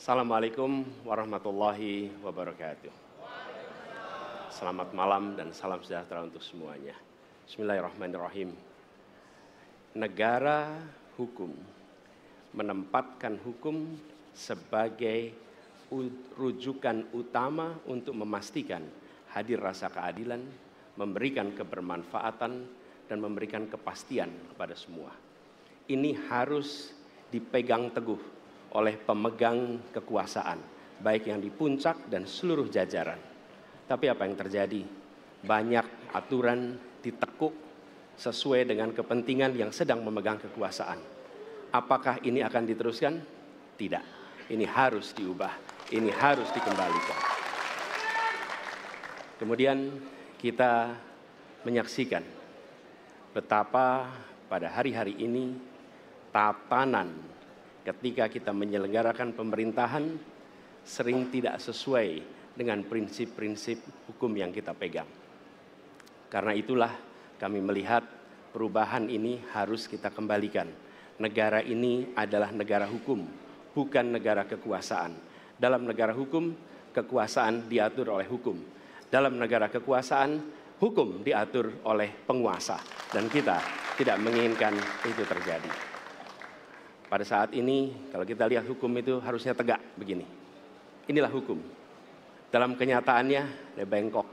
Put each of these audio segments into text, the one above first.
Assalamualaikum warahmatullahi wabarakatuh. Selamat malam dan salam sejahtera untuk semuanya. Bismillahirrahmanirrahim. Negara hukum menempatkan hukum sebagai rujukan utama untuk memastikan hadir rasa keadilan, memberikan kebermanfaatan, dan memberikan kepastian kepada semua. Ini harus dipegang teguh oleh pemegang kekuasaan, baik yang di puncak dan seluruh jajaran. Tapi apa yang terjadi? Banyak aturan ditekuk sesuai dengan kepentingan yang sedang memegang kekuasaan. Apakah ini akan diteruskan? Tidak. Ini harus diubah. Ini harus dikembalikan. Kemudian kita menyaksikan betapa pada hari-hari ini tatanan ketika kita menyelenggarakan pemerintahan sering tidak sesuai dengan prinsip-prinsip hukum yang kita pegang. Karena itulah kami melihat perubahan ini harus kita kembalikan. Negara ini adalah negara hukum, bukan negara kekuasaan. Dalam negara hukum, kekuasaan diatur oleh hukum. Dalam negara kekuasaan, hukum diatur oleh penguasa. Dan kita tidak menginginkan itu terjadi. Pada saat ini, kalau kita lihat hukum itu harusnya tegak begini. Inilah hukum. Dalam kenyataannya, dia bengkok.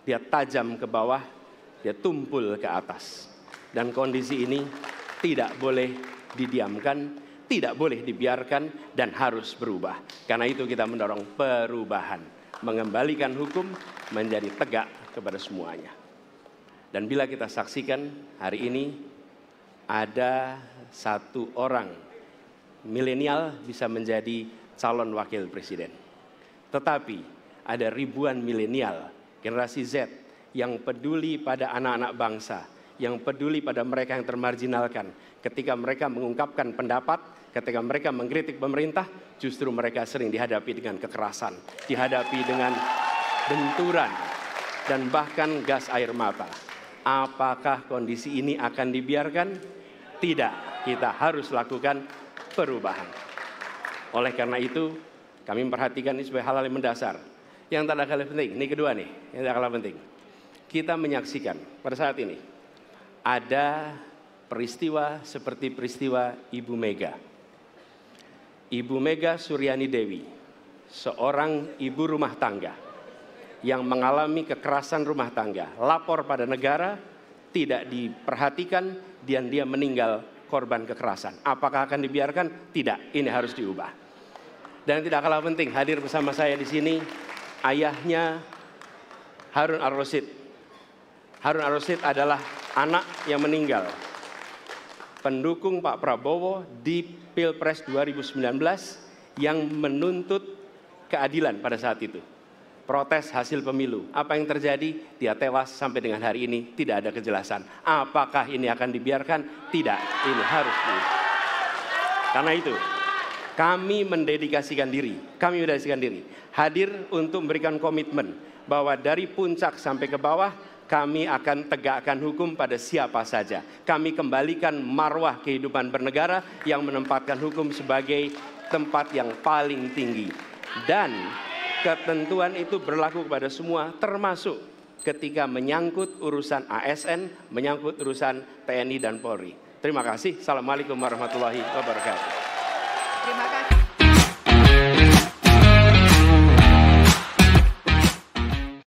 Dia tajam ke bawah, dia tumpul ke atas. Dan kondisi ini tidak boleh didiamkan, tidak boleh dibiarkan, dan harus berubah. Karena itu kita mendorong perubahan. Mengembalikan hukum menjadi tegak kepada semuanya. Dan bila kita saksikan hari ini, ada satu orang milenial bisa menjadi calon wakil presiden. Tetapi ada ribuan milenial, generasi Z, yang peduli pada anak-anak bangsa, yang peduli pada mereka yang termarginalkan. Ketika mereka mengungkapkan pendapat, ketika mereka mengkritik pemerintah, justru mereka sering dihadapi dengan kekerasan, dihadapi dengan benturan, dan bahkan gas air mata. Apakah kondisi ini akan dibiarkan? Tidak, kita harus lakukan perubahan. Oleh karena itu, kami memperhatikan ini sebagai hal-hal yang mendasar. Yang tak kalah penting, ini kedua nih, yang tak kalah penting. Kita menyaksikan pada saat ini, ada peristiwa seperti peristiwa Ibu Mega. Ibu Mega Suryani Dewi, seorang ibu rumah tangga yang mengalami kekerasan rumah tangga, lapor pada negara, tidak diperhatikan, dan dia meninggal korban kekerasan. Apakah akan dibiarkan? Tidak, ini harus diubah. Dan tidak kalah penting, hadir bersama saya di sini ayahnya Harun Ar-Rasyid. Harun Ar-Rasyid adalah anak yang meninggal, pendukung Pak Prabowo di Pilpres 2019 yang menuntut keadilan pada saat itu. Protes hasil pemilu. Apa yang terjadi? Dia tewas sampai dengan hari ini tidak ada kejelasan. Apakah ini akan dibiarkan? Tidak, ini harus diubah. Karena itu, kami mendedikasikan diri, hadir untuk memberikan komitmen bahwa dari puncak sampai ke bawah, kami akan tegakkan hukum pada siapa saja. Kami kembalikan marwah kehidupan bernegara yang menempatkan hukum sebagai tempat yang paling tinggi. Dan ketentuan itu berlaku kepada semua, termasuk ketika menyangkut urusan ASN, menyangkut urusan TNI dan Polri. Terima kasih. Assalamualaikum warahmatullahi wabarakatuh. Terima kasih.